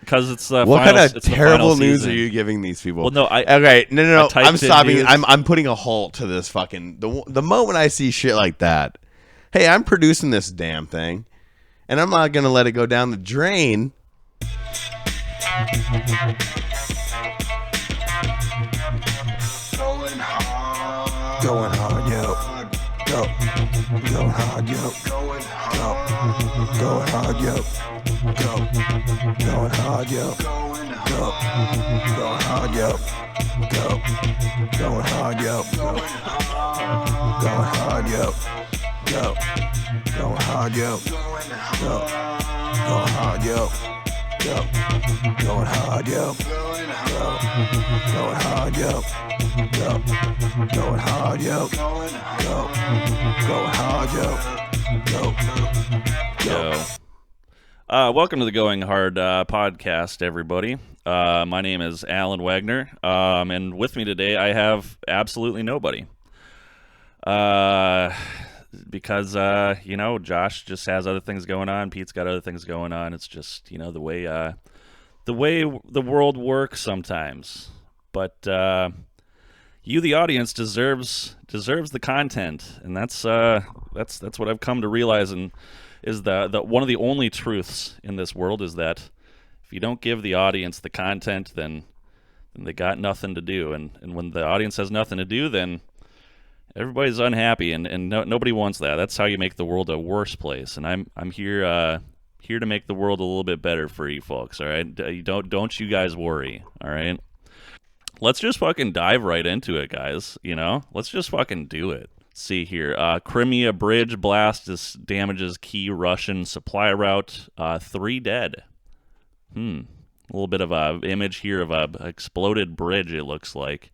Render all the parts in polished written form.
because it's what final, kind of terrible news season. are you giving these people? Well, no, okay, no. I'm stopping. News. I'm putting a halt to this fucking. The moment I see shit like that, hey, I'm producing this damn thing, and I'm not gonna let it go down the drain. Going hard, yo. Go. Going hard, yo. Go. Going hard, yo. Go. Going hard, yo. Go. Going hard, yo. Go. Going hard, yo. Going hard, yo. Go. Going hard, yo. Go. Going hard, yo. Go. Going hard, yo. Go. Going hard, yo. Go. Going hard, yo. Go. Going hard, yo. Go. Welcome to the Going Hard podcast, everybody. My name is Alan Wagner, and with me today I have absolutely nobody. Because Josh just has other things going on. Pete's got other things going on. It's just the way the world works sometimes. But you, the audience, deserves the content, and that's what I've come to realize. And is that one of the only truths in this world is that if you don't give the audience the content, then they got nothing to do. And when the audience has nothing to do, then everybody's unhappy, and nobody wants that. That's how you make the world a worse place. And I'm here to make the world a little bit better for you folks. All right, don't you guys worry. All right, let's just fucking dive right into it, guys. Let's just fucking do it. Let's see here, Crimea bridge blast damages key Russian supply route. 3 dead. A little bit of a image here of a exploded bridge. It looks like.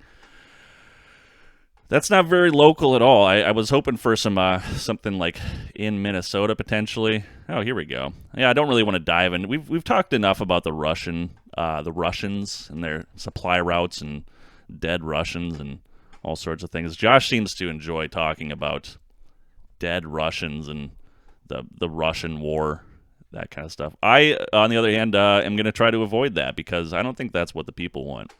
That's not very local at all. I was hoping for something like in Minnesota potentially. Oh, here we go. Yeah, I don't really want to dive in. We've talked enough about the Russians and their supply routes and dead Russians and all sorts of things. Josh seems to enjoy talking about dead Russians and the Russian war, that kind of stuff. I, on the other hand, am going to try to avoid that because I don't think that's what the people want.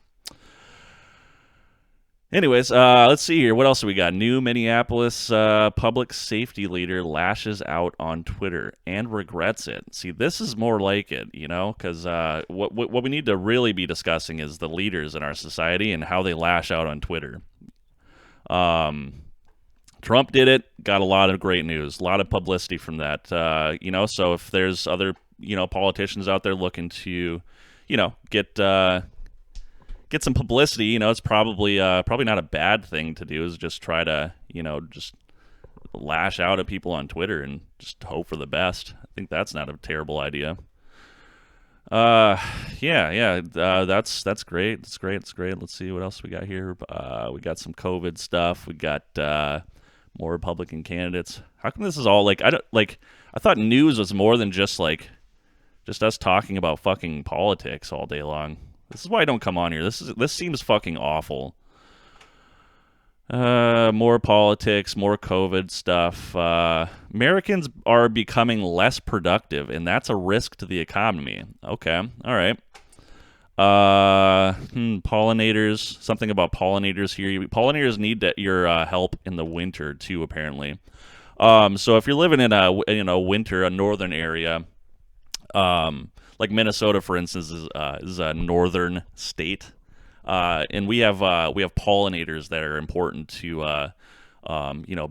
Anyways, let's see here. What else do we got? New Minneapolis public safety leader lashes out on Twitter and regrets it. See, this is more like it, because what we need to really be discussing is the leaders in our society and how they lash out on Twitter. Trump did it, got a lot of great news, a lot of publicity from that. So if there's other, politicians out there looking to, get some publicity, it's probably not a bad thing to do, is just try to, just lash out at people on Twitter and just hope for the best. I think that's not a terrible idea. That's great. It's great. Let's see what else we got here. We got some COVID stuff. We got more Republican candidates. How come this is all I thought news was more than just us talking about fucking politics all day long. This is why I don't come on here. This seems fucking awful. More politics, more COVID stuff. Americans are becoming less productive, and that's a risk to the economy. Okay, all right. Pollinators. Something about pollinators here. Pollinators need your help in the winter too, apparently. So if you're living in a northern area, like Minnesota, for instance, is a northern state, and we have pollinators that are important to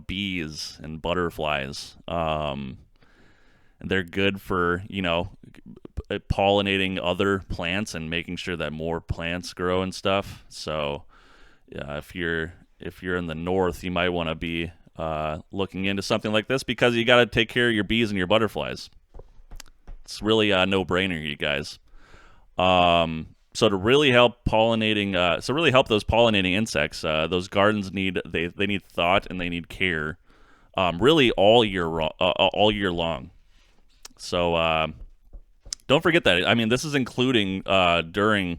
bees and butterflies. And they're good for pollinating other plants and making sure that more plants grow and stuff. So if you're in the north, you might want to be looking into something like this because you got to take care of your bees and your butterflies. It's really a no-brainer, you guys. So to really help pollinating, help those pollinating insects, those gardens need thought and they need care, really all year long. So don't forget that. I mean, this is including during,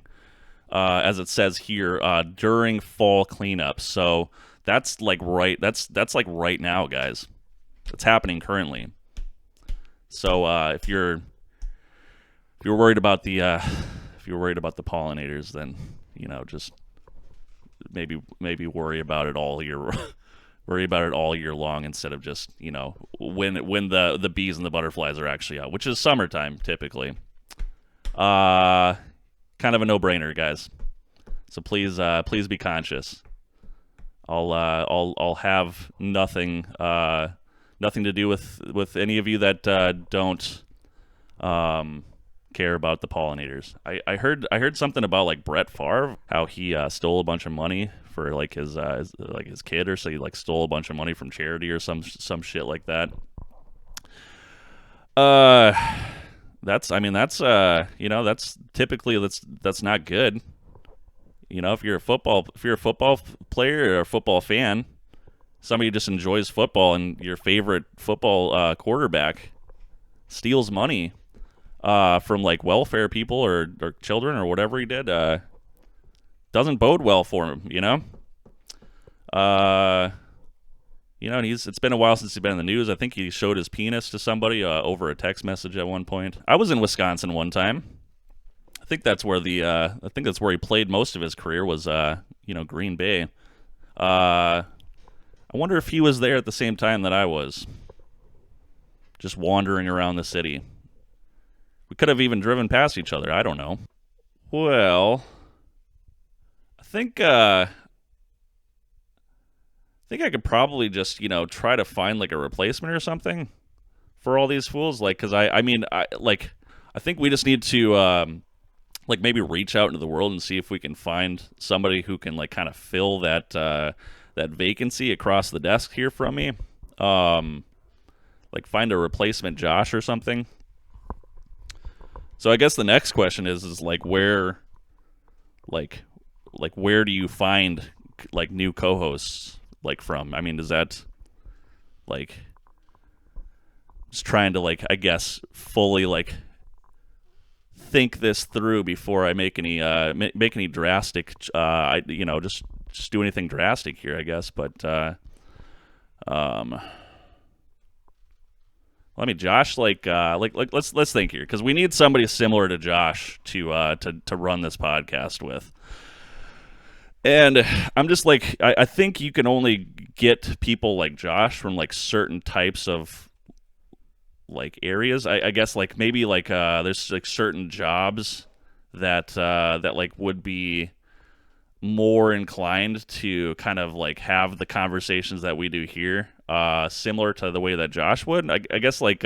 as it says here, during fall cleanup. So that's right now, guys. It's happening currently. So if you're worried about the you're worried about the pollinators, then just maybe worry about it all year worry about it all year long instead of just when the bees and the butterflies are actually out, which is summertime typically. Kind of a no-brainer, guys. So please be conscious. I'll have nothing to do with any of you that don't care about the pollinators. I heard something about like Brett Favre, how he stole a bunch of money for like his kid, or so he like stole a bunch of money from charity or some shit like that. That's typically that's not good. If you're a football player or a football fan, somebody who just enjoys football, and your favorite football quarterback steals money from like welfare people or children or whatever he did, doesn't bode well for him. And it's been a while since he's been in the news. I think he showed his penis to somebody over a text message at one point. I was in Wisconsin one time. I think that's where he played most of his career was Green Bay. I wonder if he was there at the same time that I was, just wandering around the city. We could have even driven past each other. I don't know. Well, I think I could probably just try to find like a replacement or something for all these fools. Like, because I think we just need to like maybe reach out into the world and see if we can find somebody who can like kind of fill that vacancy across the desk here from me. Like find a replacement Josh or something. So I guess the next question is like where do you find like new co-hosts like from? I mean, does that like just trying to like I guess fully like think this through before I make any drastic just do anything drastic here, I guess. But I mean, Josh, let's think here, because we need somebody similar to Josh to run this podcast with. And I'm just like, I think you can only get people like Josh from like certain types of like areas. I guess like maybe like there's like certain jobs that like would be more inclined to kind of like have the conversations that we do here, similar to the way that Josh would. I guess like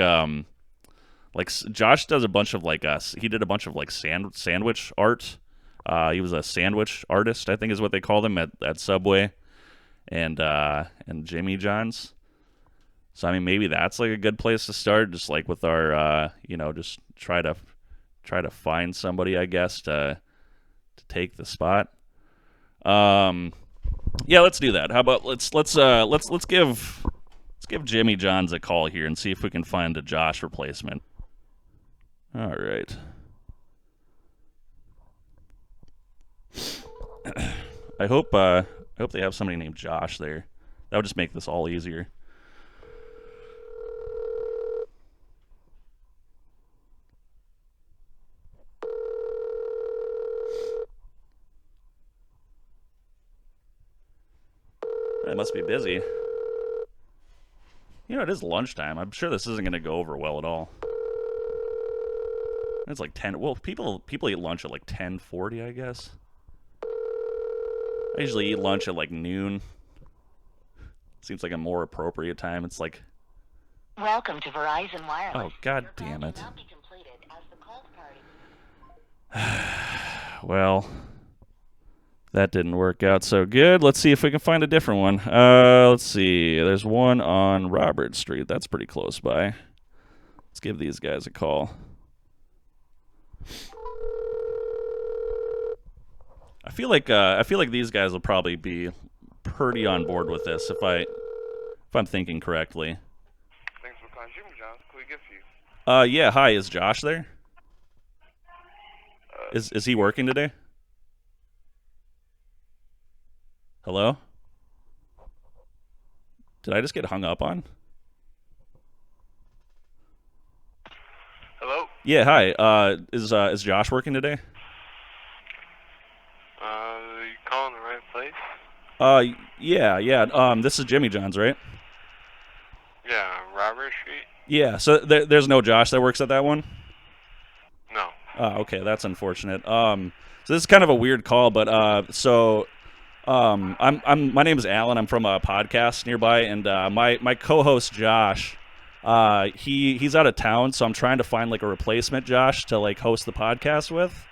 Josh does a bunch of like he did a bunch of like sandwich art. He was a sandwich artist, I think is what they call them at Subway and Jimmy John's. So I mean, maybe that's like a good place to start, just like with our just try to find somebody, I guess, to take the spot. Yeah, let's do that. How about let's give Jimmy John's a call here and see if we can find a Josh replacement. All right. I hope they have somebody named Josh there. That would just make this all easier. It must be busy. It is lunchtime. I'm sure this isn't going to go over well at all. It's like 10. Well, people eat lunch at like 10:40, I guess. I usually eat lunch at like noon. Seems like a more appropriate time. It's like... Welcome to Verizon Wireless. Oh, god damn it. Well, that didn't work out so good. Let's see if we can find a different one. Let's see. There's one on Robert Street. That's pretty close by. Let's give these guys a call. I feel like these guys will probably be pretty on board with this if I'm thinking correctly. Thanks for calling Jimmy John's. Can we get for you? Yeah. Hi, is Josh there? Is he working today? Hello? Did I just get hung up on? Hello? Yeah, hi. Is Josh working today? Uh, yeah. This is Jimmy John's, right? Yeah, Robert Street? Yeah. So there's no Josh that works at that one. No. Okay, that's unfortunate. So this is kind of a weird call, but my name is Alan. I'm from a podcast nearby, and my co-host Josh, he's out of town, so I'm trying to find like a replacement Josh to like host the podcast with,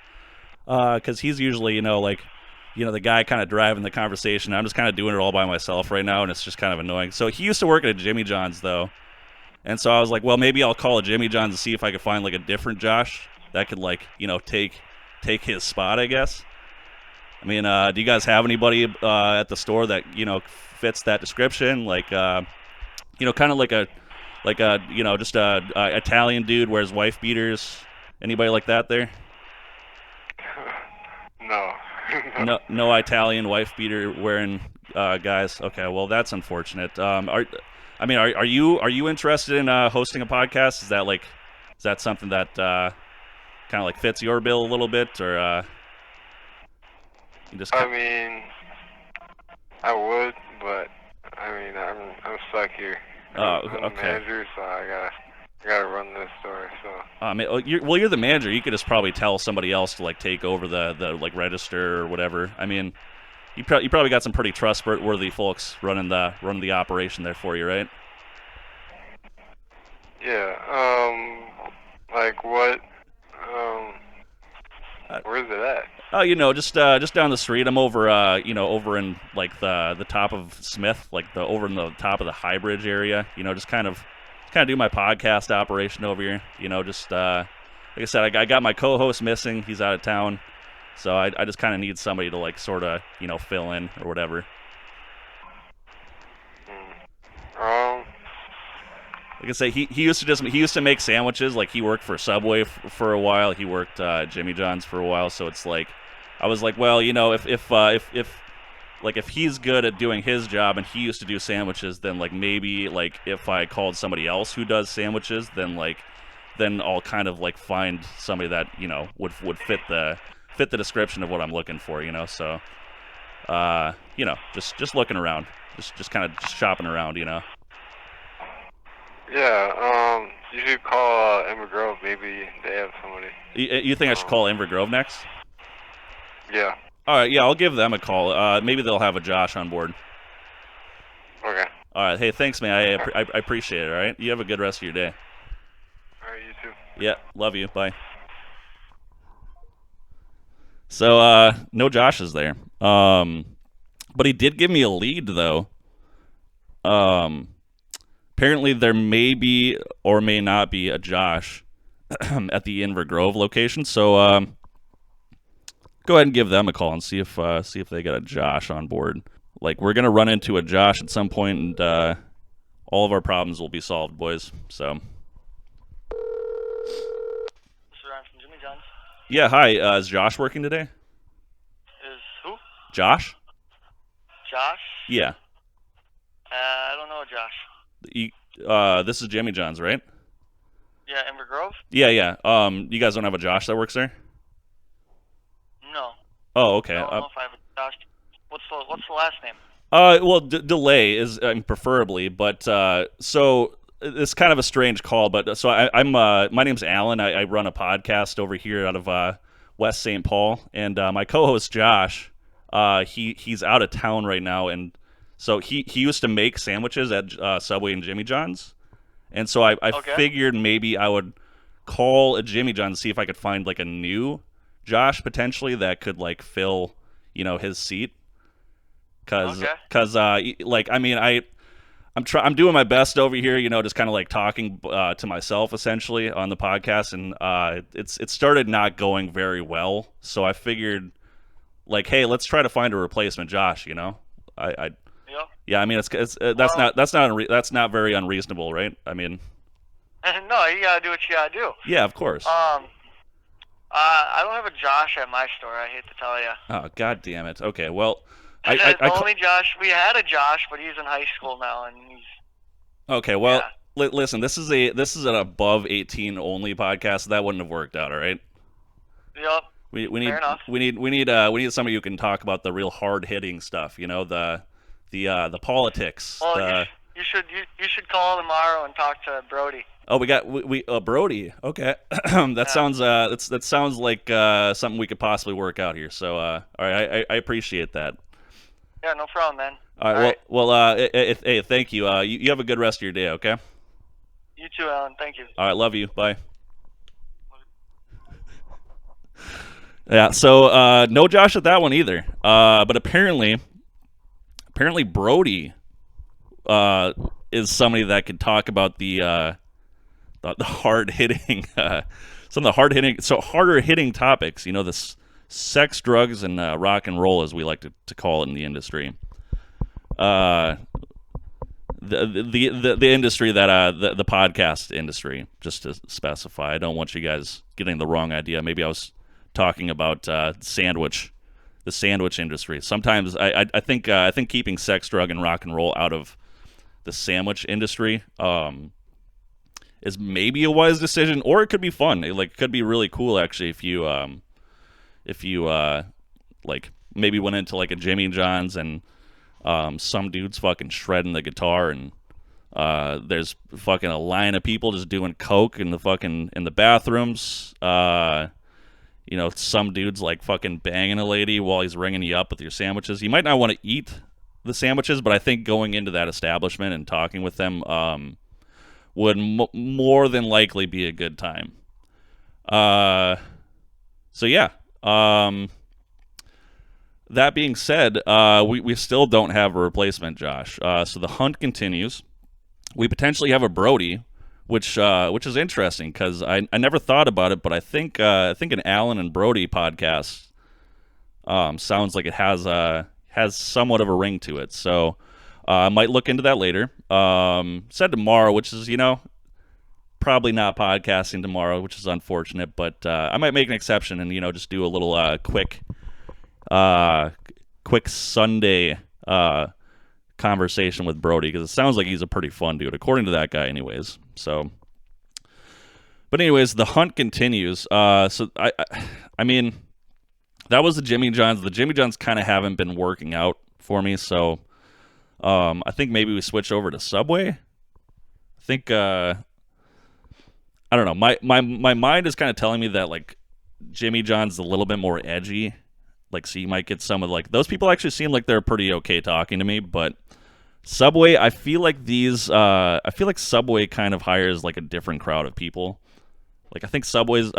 because he's usually the guy kind of driving the conversation. I'm just kind of doing it all by myself right now, and it's just kind of annoying. So he used to work at a Jimmy John's though, and so I was like, well, maybe I'll call a Jimmy John's to see if I could find like a different Josh that could take his spot, I guess. I mean, do you guys have anybody at the store that fits that description? Like, kind of just a Italian dude wears wife beaters. Anybody like that there? No. No Italian wife beater wearing guys. Okay, well that's unfortunate. Are you interested in hosting a podcast? Is that something that kind of like fits your bill a little bit, or you just? I mean, I would, but I mean, I'm stuck here. Oh, I'm the okay. manager, so I gotta run this store. So. You're the manager. You could just probably tell somebody else to like take over the like register or whatever. I mean, you probably got some pretty trustworthy folks running the operation there for you, right? Yeah. Like what? Where's it at? Oh, just down the street. I'm over over in like the top of Smith, like over in the top of the High Bridge area. Just kind of do my podcast operation over here. Just like I said, I got my co-host missing. He's out of town, so I just kind of need somebody to like sort of fill in or whatever. Like I say, he used to make sandwiches. Like he worked for Subway for a while. He worked Jimmy John's for a while. So it's like, I was like, well, if he's good at doing his job and he used to do sandwiches, then like maybe like if I called somebody else who does sandwiches, then I'll kind of like find somebody that would fit the description of what I'm looking for. So just looking around, just kind of shopping around. Yeah, you should call Ember Grove. Maybe they have somebody. You think I should call Inver Grove next? Yeah. All right, yeah, I'll give them a call. Maybe they'll have a Josh on board. Okay. All right, hey, thanks, man. I appreciate it, all right? You have a good rest of your day. All right, you too. Yeah, love you. Bye. So, no Josh is there. But he did give me a lead, though. Apparently there may be or may not be a Josh at the Inver Grove location. So go ahead and give them a call and see if they got a Josh on board. Like, we're gonna run into a Josh at some point, and all of our problems will be solved, boys. So. This is Ryan from Jimmy John's. Yeah, hi. Is Josh working today? Is who? Josh? Josh? Yeah. I don't know a Josh. This is Jimmy John's, right? Yeah, Ember Grove? Yeah. You guys don't have a Josh that works there? No. Oh, okay. I don't know if I have a Josh. What's the last name? Well, delay is preferably, but so it's kind of a strange call. But so I'm my name's Alan. I run a podcast over here out of West St. Paul, and my co-host Josh, he's out of town right now, and so he used to make sandwiches at Subway and Jimmy John's, and so I figured maybe I would call a Jimmy John's to see if I could find like a new Josh potentially that could like fill his seat. Cause like I mean I'm doing my best over here, just kind of like talking to myself essentially on the podcast, and it started not going very well. So I figured, like, hey, let's try to find a replacement Josh. Yeah, I mean that's not very unreasonable, right? I mean, no, you gotta do what you gotta do. Yeah, of course. I don't have a Josh at my store. I hate to tell you. Oh, god damn it. Okay, well. Only Josh. We had a Josh, but he's in high school now, and he's. Okay, well, listen. This is an above 18 only podcast. So that wouldn't have worked out. All right. Yep. We need Fair enough. we need somebody who can talk about the real hard hitting stuff. You know, the politics. Well, The you should call tomorrow and talk to Brody. Oh, we Brody. Okay, that sounds that sounds like something we could possibly work out here. So, all right, I appreciate that. Yeah, no problem, man. All right, well, hey, thank you. You have a good rest of your day. Okay. You too, Alan. Thank you. All right, love you. Bye. Yeah. So, no Josh at that one either. But apparently Brody is somebody that could talk about the hard hitting, some of the harder hitting topics. You know, this sex, drugs, and rock and roll, as we like to call it in the industry. The industry that the podcast industry, just to specify. I don't want you guys getting the wrong idea. Maybe I was talking about the sandwich industry. Sometimes I think keeping sex, drug, and rock and roll out of the sandwich industry is maybe a wise decision, or it could be fun. It could be really cool actually if you like maybe went into like a Jimmy John's and some dude's fucking shredding the guitar and there's fucking a line of people just doing coke in the bathrooms. You know, some dude's like fucking banging a lady while he's ringing you up with your sandwiches. You might not want to eat the sandwiches, but I think going into that establishment and talking with them would more than likely be a good time. So yeah. That being said, we still don't have a replacement, Josh. So the hunt continues. We potentially have a Brody, which is interesting because I never thought about it, but I think an Alan and Brody podcast sounds like it has somewhat of a ring to it. So I might look into that later. Said tomorrow, which is probably not podcasting tomorrow, which is unfortunate, but I might make an exception and just do a little quick Sunday conversation with Brody because it sounds like he's a pretty fun dude, according to that guy, anyways. So, but anyways, the hunt continues. So I mean, that was the Jimmy John's. The Jimmy John's kind of haven't been working out for me, so I think maybe we switch over to Subway. I think I don't know. My mind is kind of telling me that like Jimmy John's a little bit more edgy. Like, so you might get some of like those people actually seem like they're pretty okay talking to me, but Subway, I feel like Subway kind of hires like a different crowd of people. Like I think Subway's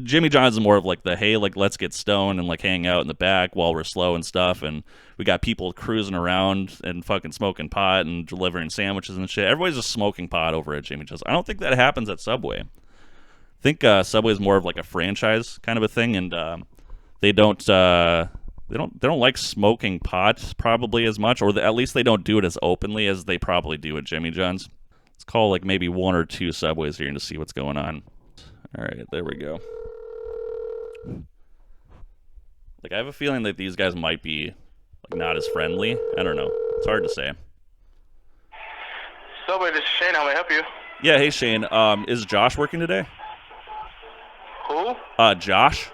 Jimmy John's is more of like the hey, like let's get stoned and like hang out in the back while we're slow and stuff, and we got people cruising around and fucking smoking pot and delivering sandwiches and shit. Everybody's just smoking pot over at Jimmy John's. I don't think that happens at Subway. I think Subway is more of like a franchise kind of a thing, and they don't like smoking pot probably as much, or at least they don't do it as openly as they probably do at Jimmy John's. Let's call like maybe one or two Subways here to see what's going on. All right, there we go. Like I have a feeling that these guys might be like not as friendly. I don't know. It's hard to say. Subway, this is Shane. How may I help you? Yeah, hey Shane. Is Josh working today? Who? Josh.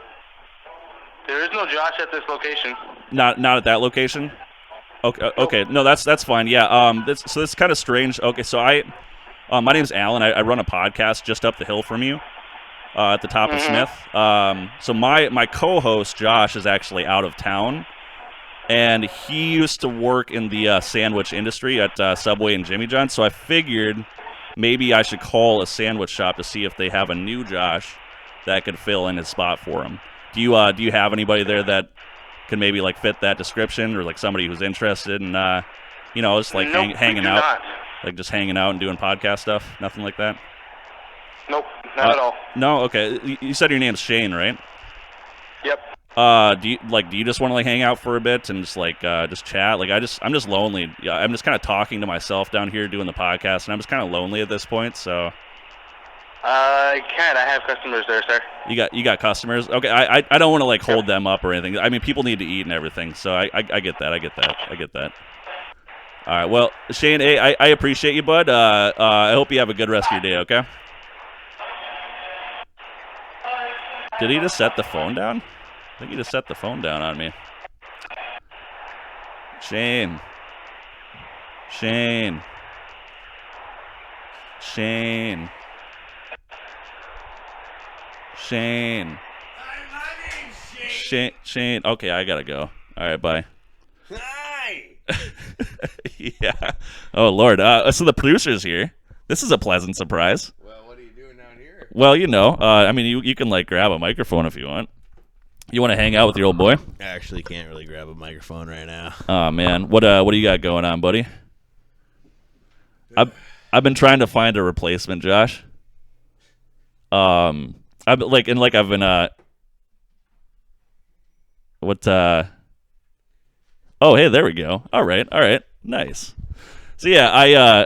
There is no Josh at this location. Not at that location. Okay. No, that's fine. Yeah. This is kind of strange. Okay, so my name's Alan. I run a podcast just up the hill from you, at the top of Smith. So my co-host Josh is actually out of town, and he used to work in the sandwich industry at Subway and Jimmy John's. So I figured maybe I should call a sandwich shop to see if they have a new Josh that could fill in his spot for him. Do you have anybody there that can maybe like fit that description, or like somebody who's interested in just like hanging out, not. like just hanging out and doing podcast stuff? Nothing like that. Nope, not at all. No, okay. You said your name's Shane, right? Yep. Do you just want to like hang out for a bit and just like just chat? Like I'm just lonely. Yeah, I'm just kind of talking to myself down here doing the podcast, and I'm just kind of lonely at this point. So. I can't. I have customers there, sir. You got customers? Okay, I don't want to like hold them up or anything. I mean, people need to eat and everything, so I get that. I get that. All right, well, Shane, hey, I appreciate you, bud. I hope you have a good rest of your day, okay? Did he just set the phone down? think you just set the phone down on me. Shane. Shane. Shane. Shane. Shane. Okay, I gotta go. All right, bye. Hi. Yeah. Oh Lord. So the producer's here. This is a pleasant surprise. Well, what are you doing down here? Well, you know. I mean, you can like grab a microphone if you want. You want to hang out with your old boy? I actually can't really grab a microphone right now. Oh man, what do you got going on, buddy? I've been trying to find a replacement, Josh. I've been what oh hey, there we go. All right, nice. So yeah,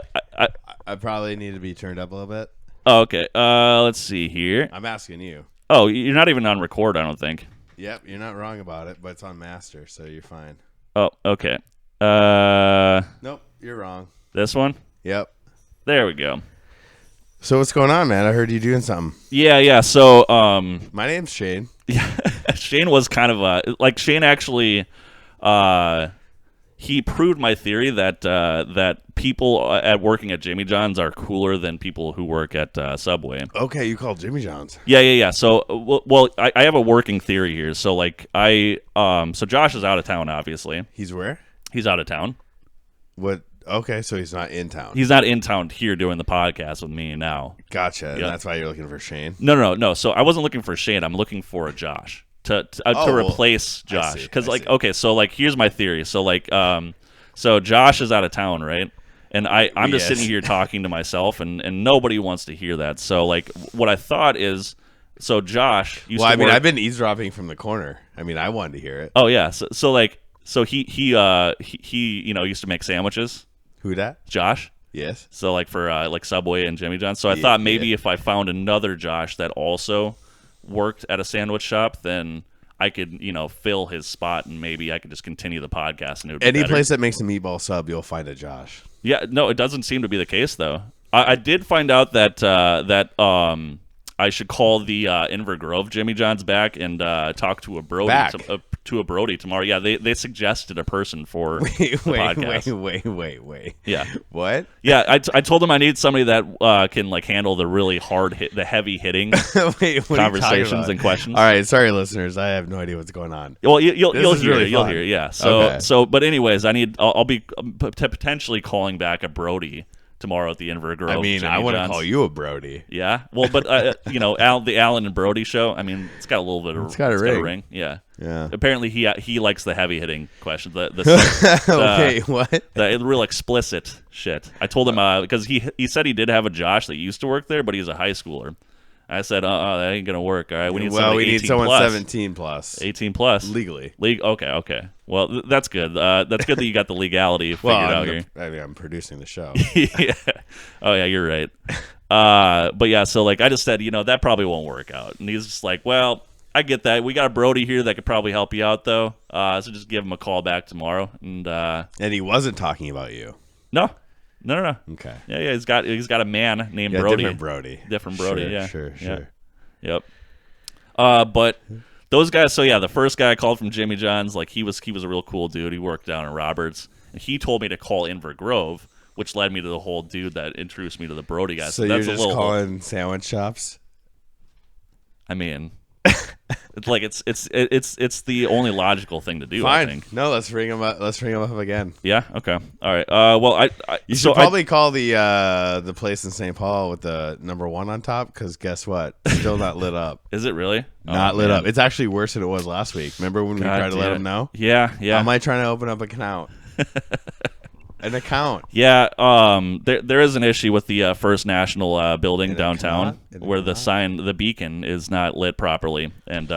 I probably need to be turned up a little bit. oh, okay. Let's see here. I'm asking you. Oh, you're not even on record, I don't think. Yep, you're not wrong about it, but it's on master, so you're fine. Oh, okay. Nope, you're wrong. This one. Yep. There we go. So what's going on, man? I heard you doing something. Yeah. So My name's Shane. yeah, Shane was kind of like Shane actually he proved my theory that that people at working at Jimmy John's are cooler than people who work at Subway. Okay, you called Jimmy John's. Yeah. So well, I have a working theory here. So like so Josh is out of town. Obviously, He's where? he's out of town. What? Okay, so he's not in town. He's not in town here doing the podcast with me now. Gotcha. And Yeah. that's why you're looking for Shane. No. So I wasn't looking for Shane. I'm looking for a Josh to well, replace I Josh. see, Because I like see. okay, so like here's my theory. So like so Josh is out of town, right? And I'm just Yes. sitting here talking to myself, and nobody wants to hear that. So like what I thought is, so Josh used Well, to I mean, work. I've been eavesdropping from the corner. I mean, I wanted to hear it. Oh yeah. So he used to make sandwiches. Who dat? Josh. Yes. So like for like Subway and Jimmy John's. So I Yeah, thought maybe yeah. if I found another Josh that also worked at a sandwich shop, then I could, fill his spot and maybe I could just continue the podcast and it would be Any better. place that makes a meatball sub, you'll find a Josh. Yeah, no, it doesn't seem to be the case though. I did find out that I should call the Inver Grove Jimmy John's back and talk to a Brody Back? to a Brody tomorrow. Yeah, they suggested a person for Wait, the podcast. wait. Yeah. What? Yeah, I told him I need somebody that can like handle the really hard the heavy hitting Wait, what are you talking conversations about? and questions. All right, sorry, listeners. I have no idea what's going on. Well, you'll This is hear really it. You'll fun. hear it. Yeah. Okay. But anyways, I'll be potentially calling back a Brody tomorrow at the Inver Grove. I mean, Jimmy I want to John's. call you a Brody. Yeah. Well, but the Allen and Brody show. I mean, it's got a little bit of It's got a ring. Yeah. Yeah. Apparently, he likes the heavy hitting questions. The Okay, what? the real explicit shit. I told him because he said he did have a Josh that used to work there, but he's a high schooler. I said, that ain't gonna work. All right, we need Well, somebody we need 18 someone plus. 17 plus. 18 plus Legally. Okay. Well, that's good. That's good that you got the legality figured Well, out here. I'm producing the show. Yeah. Oh yeah, you're right. But yeah, so like I just said, that probably won't work out. And he's just like, well, I get that. We got a Brody here that could probably help you out though. So just give him a call back tomorrow. And And he wasn't talking about you. no. Okay. Yeah. He's got a man named Yeah, Brody. different Brody. Different Brody. Sure, Yeah. Sure. Yeah. Yep. But those guys. So yeah, the first guy I called from Jimmy John's, like he was a real cool dude. He worked down in Roberts, and he told me to call Inver Grove, which led me to the whole dude that introduced me to the Brody guys. So you're that's just a little. calling sandwich shops? I mean, it's like it's the only logical thing to do. I Fine. think. No, let's ring him up. Let's ring him up again. Yeah. Okay. All right. Well, You so should probably call the place in St. Paul with the number 1 on top, because guess what? Still not lit up. Is it really Not lit man. up. It's actually worse than it was last week. Remember when we God tried to let damn them it. know? Yeah. How am I trying to open up an account? An account. Yeah, there is an issue with the First National building And it downtown cannot- where the beacon is not lit properly, and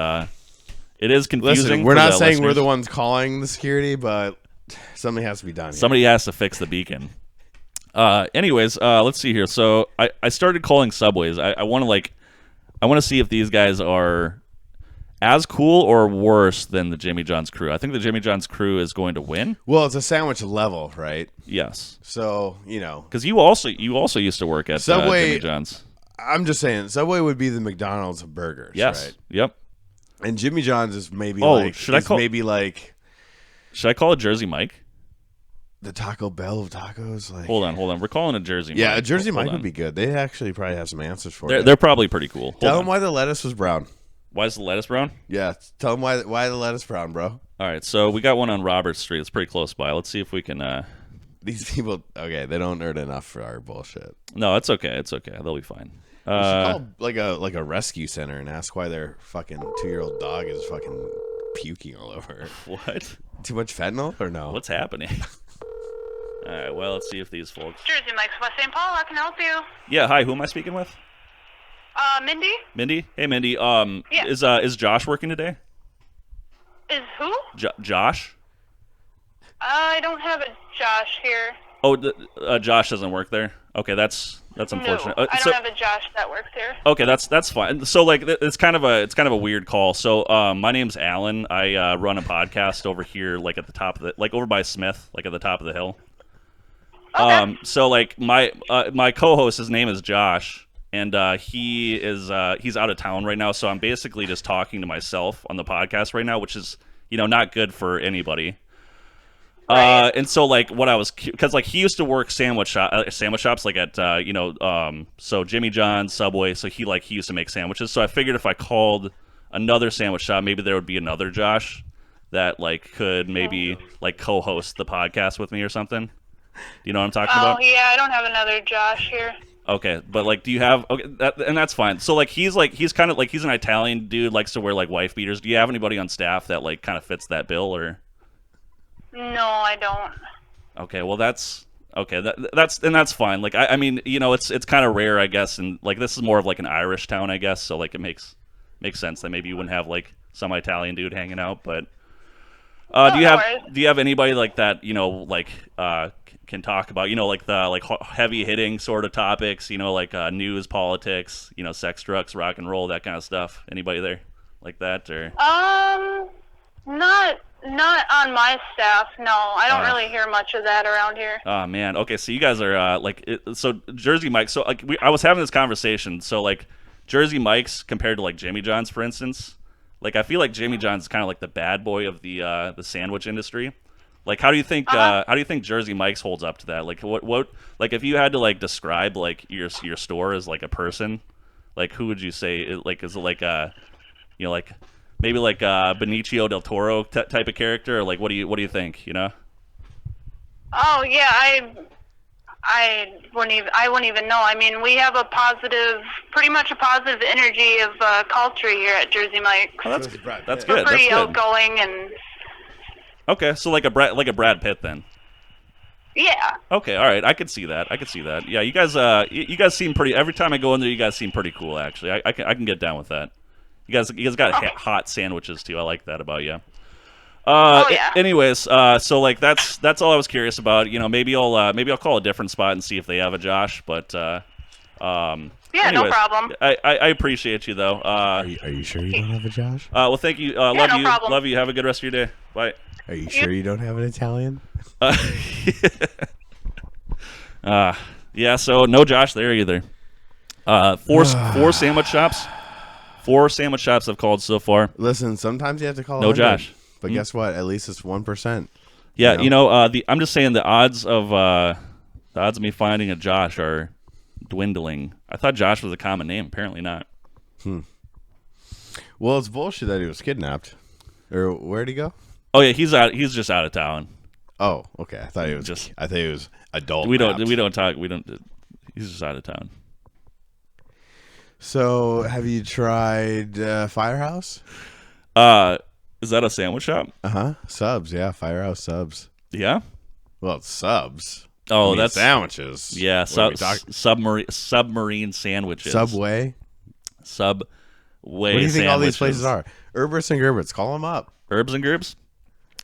it is confusing. Listen, we're for not the saying we're listeners. the ones calling the security, but something has to be done here. Somebody has to fix the beacon. Anyways, let's see here. So I started calling Subways. I want to see if these guys are as cool or worse than the Jimmy John's crew. I think the Jimmy John's crew is going to win. Well, it's a sandwich level, right? Yes, So, because you also used to work at Subway- Jimmy John's. I'm just saying, Subway would be the McDonald's of burgers, Yes. right? Yep. And Jimmy John's is maybe should I call it Jersey Mike? The Taco Bell of tacos. Like, Hold on. We're calling it Jersey Mike. yeah, a Jersey Hold Mike on. would be good. They actually probably have some answers for it. They're probably pretty cool. Tell them why the lettuce was brown. Why is the lettuce brown? Yeah, tell them why the lettuce brown, bro. All right, so we got one on Robert Street. It's pretty close by. Let's see if we can. These people, okay, they don't nerd enough for our bullshit. No, it's okay. It's okay. They'll be fine. We should call like a rescue center and ask why their fucking 2-year-old dog is fucking puking all over. What? Too much fentanyl or no? What's happening? All right, well, let's see if these folks. Jersey Mike's West St. Paul, how can I help you? Yeah, hi. Who am I speaking with? Mindy? Mindy. Hey, Mindy. Yeah. Is Josh working today? Is who? Josh. I don't have a Josh here. Oh, Josh doesn't work there. Okay, that's unfortunate. No, I don't have a Josh that works here. Okay, that's fine. So like it's kind of a weird call. So my name's Alan. I run a podcast over here, like at the top of over by Smith, like at the top of the hill. Okay. So like my co-host, his name is Josh, and he's out of town right now. So I'm basically just talking to myself on the podcast right now, which is not good for anybody. Right. And so like what I was, because like he used to work sandwich shops like at so Jimmy John's, Subway. So he used to make sandwiches. So I figured if I called another sandwich shop, maybe there would be another Josh that like could maybe like co-host the podcast with me or something. Do you know what I'm talking about? Oh yeah, I don't have another Josh here. Okay, but like, do you have? Okay, and that's fine. So like, he's kind of like he's an Italian dude, likes to wear like wife beaters. Do you have anybody on staff that like kind of fits that bill or? No, I don't. Okay, well that's okay. That's fine. Like I mean, it's kind of rare, I guess, and like this is more of like an Irish town, I guess. So like it makes sense that maybe you wouldn't have like some Italian dude hanging out. But do you have anybody like that? Can talk about like the like heavy hitting sort of topics. Like news, politics. Sex, drugs, rock and roll, that kind of stuff. Anybody there like that or? Not on my staff. No, I don't really hear much of that around here. Oh man. Okay, so you guys are so Jersey Mike. So like I was having this conversation. So like Jersey Mike's compared to like Jimmy John's, for instance. Like I feel like Jimmy John's kind of like the bad boy of the sandwich industry. Like how do you think Jersey Mike's holds up to that? Like what like if you had to like describe like your store as like a person, like who would you say is it like like maybe like Benicio del Toro type of character, or like what do you think? Oh yeah, I wouldn't even know. I mean, we have pretty much a positive energy of culture here at Jersey Mike's. Oh, that's good. That's good. We're pretty That's good. outgoing and. Okay, so like a Brad Pitt then. Yeah. Okay, all right. I could see that. Yeah, you guys seem pretty. Every time I go in there, you guys seem pretty cool. Actually, I can get down with that. You guys got hot sandwiches too. I like that about you. Yeah. Anyways, so like that's all I was curious about. Maybe I'll call a different spot and see if they have a Josh. But yeah, anyways, no problem. I appreciate you though. Are you sure you don't have a Josh? Well, thank you. no problem. Love you. Have a good rest of your day. Bye. Are you sure you don't have an Italian? Yeah. So no Josh there either. Four sandwich shops. 4 sandwich shops I've called so far. Listen, sometimes you have to call. No 100, Josh. But guess what? At least it's 1%. Yeah, I'm just saying the odds of me finding a Josh are dwindling. I thought Josh was a common name. Apparently not. Well, it's bullshit that he was kidnapped. Or where'd he go? Oh yeah, he's just out of town. Oh, okay. I thought he was adult. We don't talk. He's just out of town. So, have you tried Firehouse? Is that a sandwich shop? Subs, yeah. Firehouse subs. Yeah. Well, it's subs. Oh, that's sandwiches. Yeah, submarine sandwiches. Subway. What do you think all these places are? Herbers and Gerbers. Call them up. Herbs and Gerbs.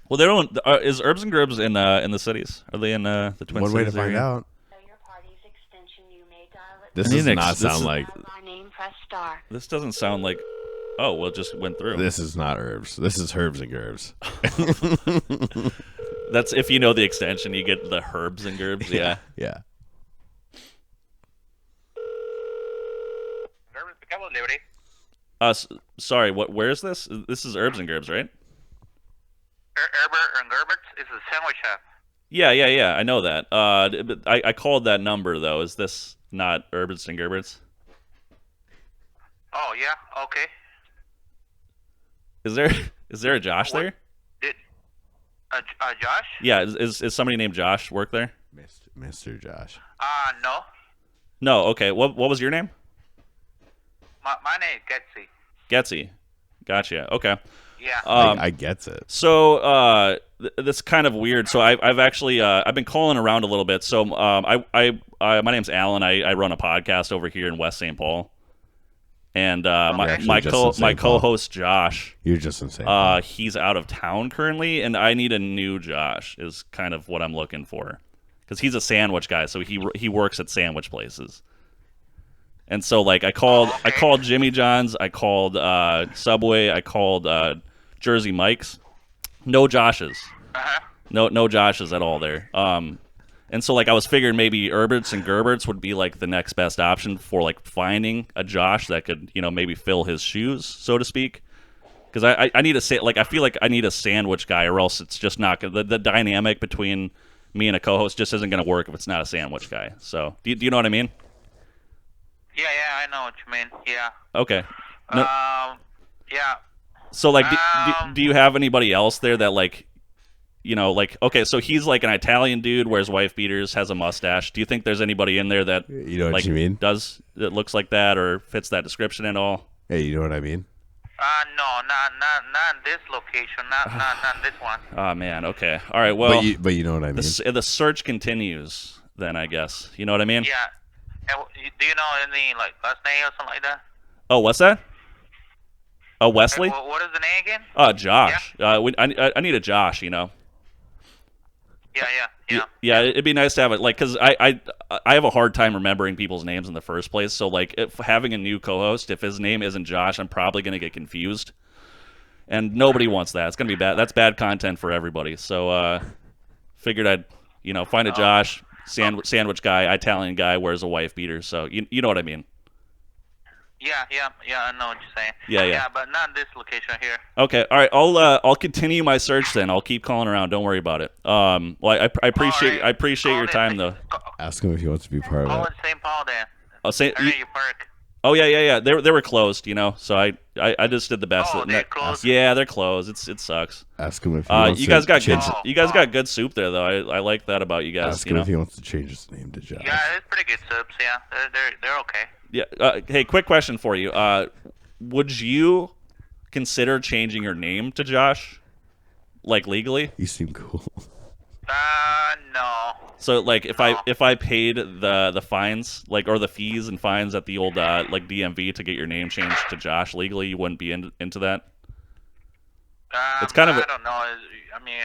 Well, they don't. Is Herbs and Gerbs in the cities? Are they in the Twin One Cities? way to find out. This does not sound like. This doesn't sound like. Oh, well, it just went through. This is not herbs. This is Herbs and Gerbs. That's if you know the extension, you get the Herbs and Gerbs. Yeah. Yeah. Sorry, where is this? This is Herbs and Gerbs, right? Herbert and Gerbert's is a sandwich shop. Yeah. I know that. But I called that number though. Is this not Herbs and Gerberts? Oh yeah, okay. Is there is there a Josh there? Did Josh? Yeah, is somebody named Josh work there? Mr. Josh. No. No. Okay. What was your name? My name is Getsy. Getsy. Gotcha. Okay. Yeah. I gets it. So that's kind of weird. So I've actually I've been calling around a little bit. So my name's Alan. I run a podcast over here in West St. Paul, and my co-host Josh. You're just insane. He's out of town currently, and I need a new Josh. Is kind of what I'm looking for, because he's a sandwich guy. So he works at sandwich places. And so, like, I called Jimmy John's, I called Subway, I called Jersey Mike's. No Joshes. No Joshes at all there. And so, like, I was figuring maybe Herberts and Gerberts would be, like, the next best option for, like, finding a Josh that could, maybe fill his shoes, so to speak. Because I need I feel like I need a sandwich guy, or else it's just not the dynamic between me and a co-host just isn't going to work if it's not a sandwich guy. So, do you know what I mean? Yeah, I know what you mean. Yeah. Okay. No, yeah. so, like, do you have anybody else there that, like, okay, so he's, like, an Italian dude, wears wife beaters, has a mustache. Do you think there's anybody in there that, you know what like, you mean? that looks like that or fits that description at all? Hey, you know what I mean? No, not this location, not this one. Oh, man, okay. All right, well. But you know what I mean? The search continues, then, I guess. You know what I mean? Yeah. And do you know any, like, last name or something like that? Oh, what's that? Oh, Wesley? What is the name again? Josh. Yeah. I need a Josh, Yeah. Yeah, it'd be nice to have it, like, because I have a hard time remembering people's names in the first place. So, like, if having a new co-host, if his name isn't Josh, I'm probably gonna get confused, and nobody wants that. It's gonna be bad. That's bad content for everybody. So, figured I'd find a Josh, sandwich guy, Italian guy, wears a wife beater. So you know what I mean. Yeah, I know what you're saying. Yeah, but not this location here. Okay, all right. I'll continue my search then. I'll keep calling around. Don't worry about it. Well, I appreciate your time though. Ask him if he wants to be part of Call it. in St. Paul then. I'll say. Or you park. Oh yeah. They were closed, so I just did the best. Oh, they're closed. Yeah, they're closed. It sucks. Ask him if he wants you guys to got change good. You guys got good soup there though. I like that about you guys. Ask him if he wants to change his name to Josh. Yeah, it's pretty good subs. Yeah, they're okay. Yeah. Hey, quick question for you. Would you consider changing your name to Josh, like legally? You seem cool. No. So, like, if I paid the fines, like, or the fees and fines at the old like DMV to get your name changed to Josh legally, you wouldn't be into that. It's kind of I don't know. I mean,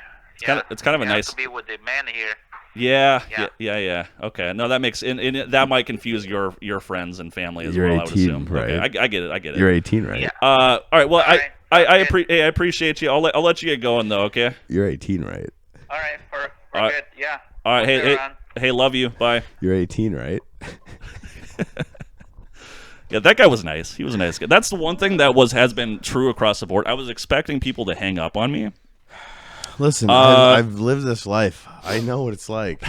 it's kind of a nice. To be with the man here. Yeah. Okay, no, that makes and that might confuse your friends and family as You're well. 18, I would assume. right? Okay, I get it. You're 18, right? Yeah. All right. Well, All right. I appreciate you. I'll let you get going though. Okay. You're 18, right? All right, we're All right. good. Yeah. All right. We'll Hey, love you. Bye. You're 18, right? Yeah, that guy was nice. He was a nice guy. That's the one thing that has been true across the board. I was expecting people to hang up on me. Listen, I've lived this life. I know what it's like.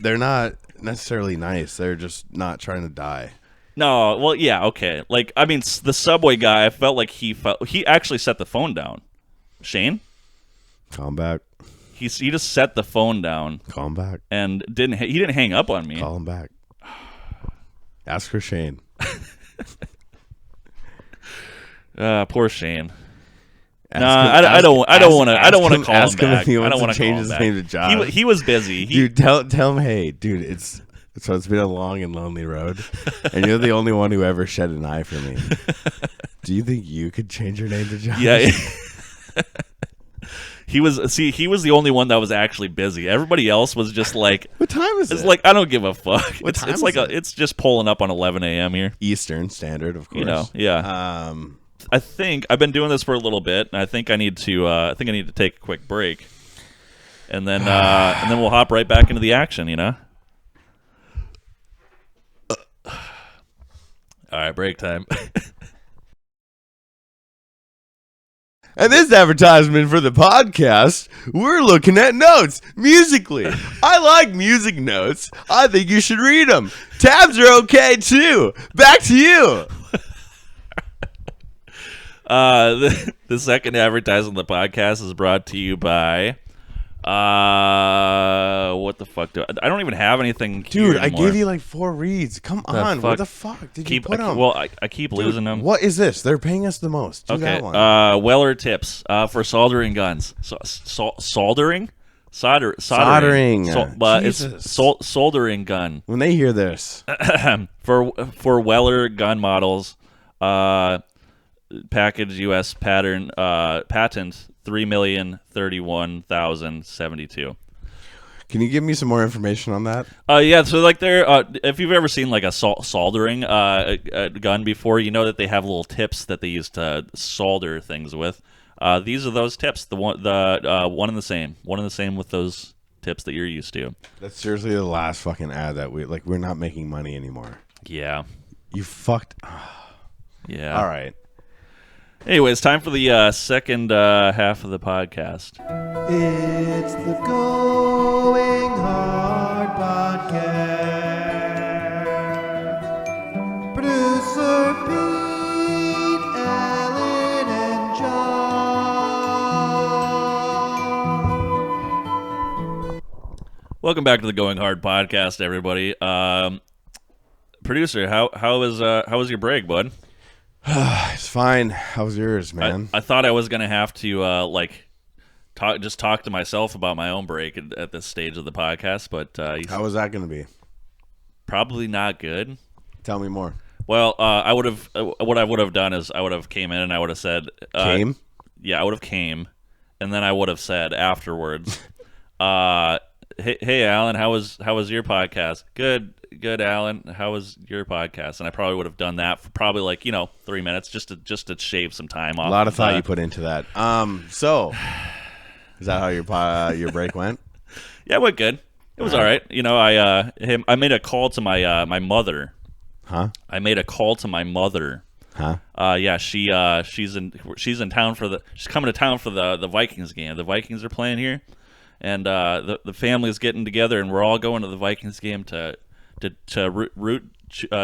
They're not necessarily nice. They're just not trying to die. No, well, yeah, okay. Like, I mean, the Subway guy, I felt like he actually set the phone down. Shane? Call him back. He just set the phone down Call him back. and he didn't hang up on me. Call him back. Ask for Shane. Poor Shane. Ask Nah, him- I don't want to. I don't want to him- call him ask him back. if he I wants don't to want to change call him his back. name to Josh. He was busy. Dude, tell him, hey, dude, it's been a long and lonely road, and you're the only one who ever shed an eye for me. Do you think you could change your name to Josh? Yeah. He was the only one that was actually busy. Everybody else was just like, What time is it's it? like I don't give a fuck. What It's time like is it? it's just pulling up on 11 a.m. here. Eastern Standard, of course. Yeah. I think I've been doing this for a little bit, and I think I need to take a quick break, and then we'll hop right back into the action. All right, break time. And this advertisement for the podcast, we're looking at notes musically. I like music notes. I think you should read them. Tabs are okay too. Back to you. The second advertisement on the podcast is brought to you by. What the fuck I don't even have anything. Dude, I anymore. gave you like 4 reads. Come on, what the fuck did you put them? Well, I keep losing them. What is this? They're paying us the most. Do Okay. that one. Weller tips for soldering guns. Soldering. Soldering. It's Jesus. soldering gun. When they hear this, for Weller gun models, package U.S. patent 3,031,072. can you give me some more information on that? Yeah. So like if you've ever seen like a soldering a gun before, you know that they have little tips that they use to solder things with. These are those tips. The one and the same with those tips that you're used to. That's seriously the last fucking ad that we're not making money anymore. Yeah. You fucked. Yeah. All right. Anyways, time for the second half of the podcast. It's the Going Hard Podcast. Producer Pete, Alan, and John. Welcome back to the Going Hard podcast, everybody. Producer, how was your break, bud? It's fine. How's yours, man? I thought I was gonna have to talk to myself about my own break at this stage of the podcast, but How was that going to be? probably not good. Tell me more. Well, I would have what I would have done is I would have came in and I would have said Came? Yeah, I would have came, and then I would have said afterwards, hey Alan, how was your podcast? Good, Alan. How was your podcast? And I probably would have done that for probably 3 minutes just to shave some time off. A lot of thought you put into that. So, is that how your break went? Yeah, it went good. It was all right. I made a call to my my mother. Huh? I made a call to my mother. Huh? Yeah, she's in town she's coming to town for the Vikings game. The Vikings are playing here, and the family's getting together, and we're all going to the Vikings game to root,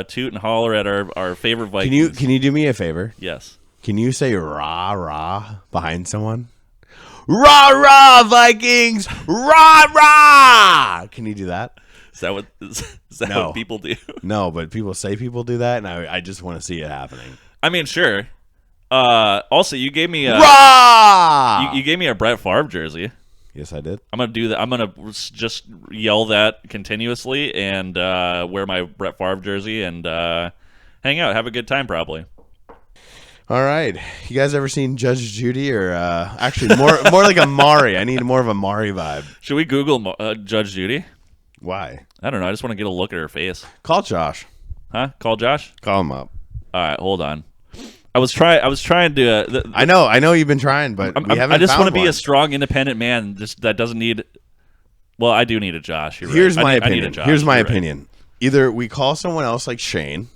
toot, and holler at our favorite Vikings. Can you do me a favor? Yes. Can you say rah rah behind someone? Rah rah Vikings! Rah rah! Can you do that? Is that what No. what people do? No, but people do that, and I just want to see it happening. I mean, sure. Also, you gave me a Rah! you gave me a Brett Favre jersey. Yes, I did. I'm gonna do that. I'm gonna just yell that continuously and wear my Brett Favre jersey and hang out, have a good time, probably. All right. You guys ever seen Judge Judy, or actually more like a Maury? I need more of a Maury vibe. Should we Google Judge Judy? Why? I don't know. I just want to get a look at her face. Call Josh. Huh? Call Josh? Call him up. All right, hold on. I was trying to. I know you've been trying, but we haven't. I just want to be one. a strong, independent man. Just that doesn't need. Well, I do need a Josh. You're Here's right. my I opinion. need a Josh. Here's my You're right. opinion. Either we call someone else like Shane,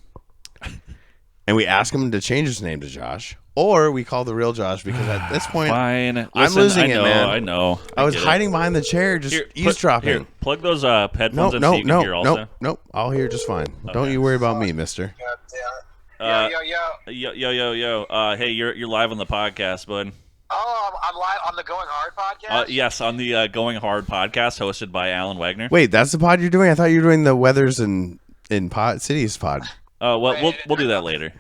and we ask him to change his name to Josh, or we call the real Josh, because at this point, Fine. Listen, I'm losing I know, it, man. I know. I was get it. hiding behind the chair, just Here, eavesdropping. Here, plug those headphones in so No, you can hear also. no. I'll hear just fine. Don't you worry about me, mister. Yo. Hey, you're live on the podcast, bud. Oh, I'm live on the Going Hard podcast? Yes, on the Going Hard podcast hosted by Alan Wagner. Wait, that's the pod you're doing? I thought you were doing the Weathers in Pod Cities pod. Well, we'll do that later.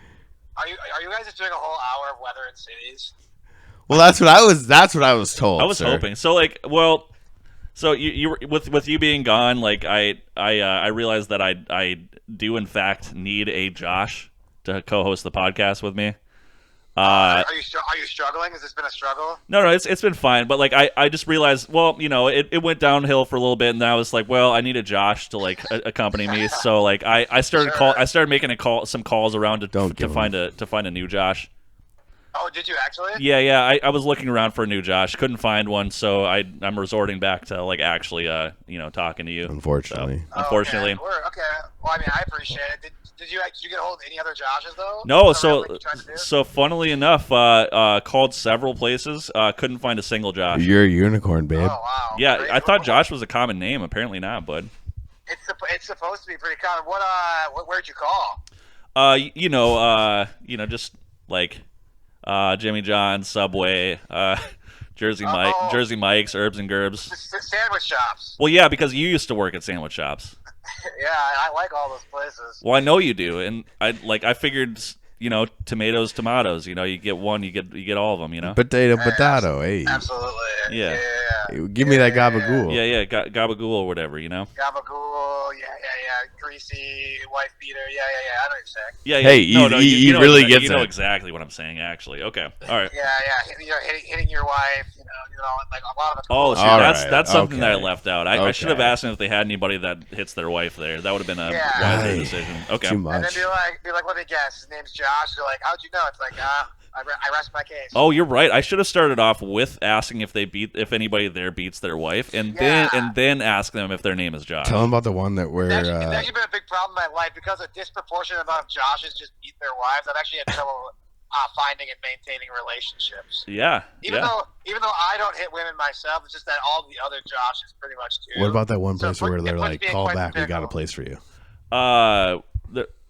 Are you guys just doing a whole hour of weather in cities? Well, that's what I was told. I was sir. hoping. So you with you being gone, I realized that I do in fact need a Josh to co-host the podcast with me. Are you struggling? Has this been a struggle? No, it's been fine. But I just realized, it went downhill for a little bit, and then I was like, well, I need a Josh to accompany me. So I started making some calls around to find a new Josh. Oh, did you actually? Yeah. I was looking around for a new Josh, couldn't find one, so I'm resorting back to like actually talking to you. Unfortunately. So, unfortunately. Okay. Well, I mean, I appreciate it. Did you get a hold of any other Joshes though? No, Is that what so you tried to do? so funnily enough, called several places, couldn't find a single Josh. You're a unicorn, babe. Oh wow. Yeah, Crazy. I thought Josh was a common name. Apparently not, bud. It's supposed to be pretty common. Where'd you call? Just like Jimmy John's, Subway, Jersey Mike's, Herbs and Gerbs. Sandwich shops. Well, yeah, because you used to work at sandwich shops. Yeah, I like all those places. Well, I know you do, and I figured, tomatoes, you get one, you get all of them, Potato, hey. Absolutely. Yeah. Give me that gabagool. Yeah, gabagool or whatever, Gabagool, yeah. Greasy, wife beater, yeah. I know what you're saying. Yeah. Hey, he really gets You know it. exactly what I'm saying, actually. Okay, all right. Yeah. Hitting your wife, like a lot of the Oh, shoot, All that's right, something that I okay. left out. I should have Okay. asked him if they had anybody that hits their wife there. That would have been a Yeah. wiser Hey, decision. Okay. Too And then much. be like, let me guess. His name's Josh. You're like, how'd you know? It's like, I rest my case. Oh, you're right. I should have started off with asking if anybody there beats their wife, and then ask them if their name is Josh. Tell him about the one that where. It's actually been a big problem in my life because a disproportionate amount of Joshes just beat their wives. I've actually had trouble finding and maintaining relationships. Yeah. Even though I don't hit women myself, it's just that all the other Joshes pretty much do. What about that one So place it where puts they're me like, in call quite the back, we got a pickle. place for you?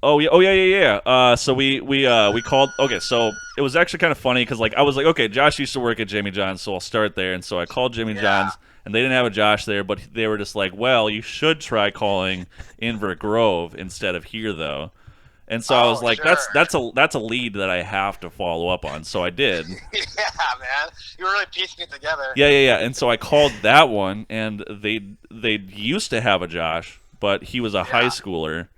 Yeah. So we called. Okay, so it was actually kind of funny because I was like, okay, Josh used to work at Jimmy John's, so I'll start there. And so I called Jimmy John's, and they didn't have a Josh there, but they were just like, well, you should try calling Invert Grove instead of here, though. And so I was like, sure. that's a lead that I have to follow up on. So I did. Yeah, man. You were really piecing it together. Yeah. And so I called that one, and they used to have a Josh, but he was a high schooler.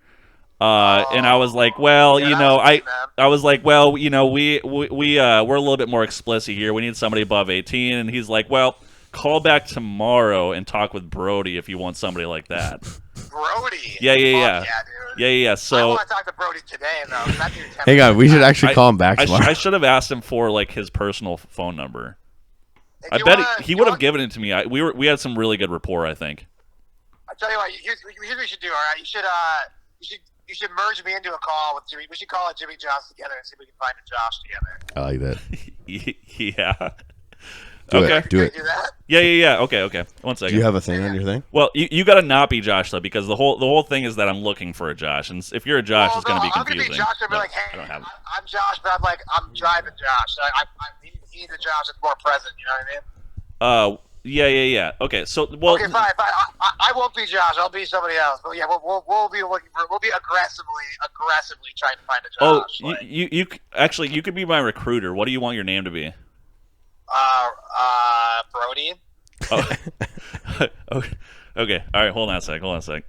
And I was like, well, I was like, well, we're a little bit more explicit here. We need somebody above 18. And he's like, well, call back tomorrow and talk with Brody if you want somebody like that. Brody. Yeah. Fuck yeah, dude. Yeah. I So want to talk to Brody today, though. That dude's Hang on, we should actually call him back tomorrow. I should have asked him for his personal phone number. If I you bet wanna- he you would have want- given it to me. We had some really good rapport, I think. I tell you what, here's what you should do. All right, you should merge me into a call with Jimmy. We should call it Jimmy John's together and see if we can find a Josh together. I like that. Yeah. Do Okay. it. Do it. Do that? Yeah. Okay. One second. Do you have a thing on your thing? Well, you got to not be Josh though, because the whole thing is that I'm looking for a Josh, and if you're a Josh, it's going to be I'm gonna confusing. be Josh. I'm But like, hey, I don't have. I'm Josh, but I'm driving Josh. He needs a Josh that's more present. You know what I mean? Yeah. Okay, so Okay, fine. I won't be Josh. I'll be somebody else. But yeah, we'll be looking for. We'll be aggressively trying to find a Josh. Oh, you actually you could be my recruiter. What do you want your name to be? Brody. Oh. Okay. All right. Hold on a sec.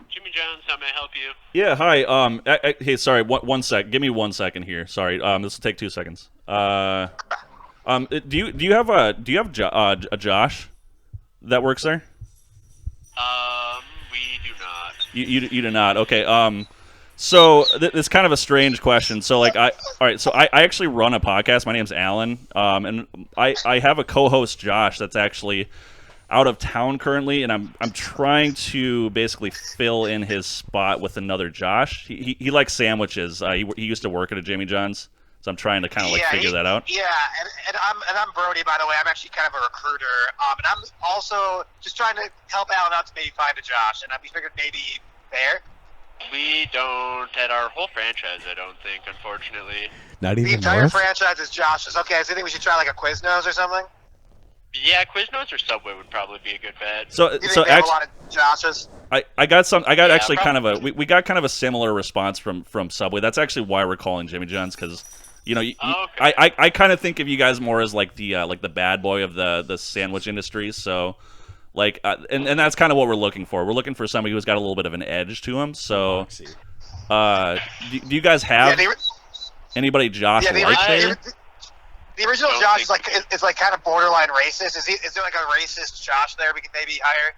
Jimmy Jones, how may I help you? Yeah. Hi. Hey. Sorry. One sec. Give me 1 second here. Sorry. This will take 2 seconds. Do you have a Josh that works there? We do not. You do not. Okay. So it's kind of a strange question. So all right. So I actually run a podcast. My name's Alan. And I have a co-host Josh that's actually out of town currently, and I'm trying to basically fill in his spot with another Josh. He likes sandwiches. He used to work at a Jimmy John's, so I'm trying to kind of figure that out. Yeah, and I'm Brody, by the way. I'm actually kind of a recruiter, and I'm also just trying to help Alan out to maybe find a Josh, and we figured maybe there. We don't at our whole franchise, I don't think, unfortunately. Not The even entire North? franchise is Josh's. Okay, so you think we should try like a Quiznos or something? Yeah, Quiznos or Subway would probably be a good bet. So You think they have a lot of Joshes? I got actually kind of probably. we got kind of a similar response from Subway. That's actually why we're calling Jimmy John's, because Okay. I kind of think of you guys more as like the bad boy of the sandwich industry. So and that's kind of what we're looking for. We're looking for somebody who's got a little bit of an edge to him. So do you guys have anybody Josh like there? The original Don't Josh think is like kind of borderline racist. Is there like a racist Josh there we could maybe hire?